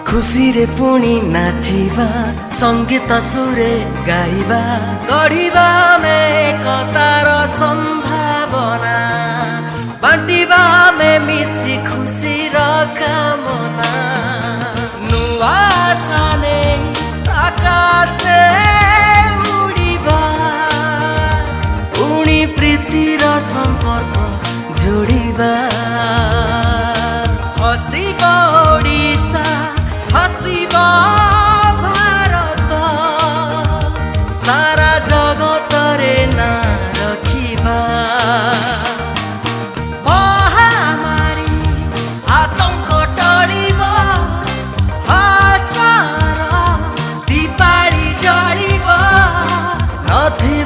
खुशी रे पुणी नाचिबा संगीत सुरे गाइबा गढ़िबा में एकतार संभावना बांटिबा में मिसी खुशी र कामना नुआ साने आकाशे उड़िबा पुणी प्रीतिर संपर्क जोड़िबा हसीबा ओडिशा हसीबा भारत सारा जगत रे ना रखिबा महामारी आतंक टळिबा आशार दीपाली जळिबा नथिबा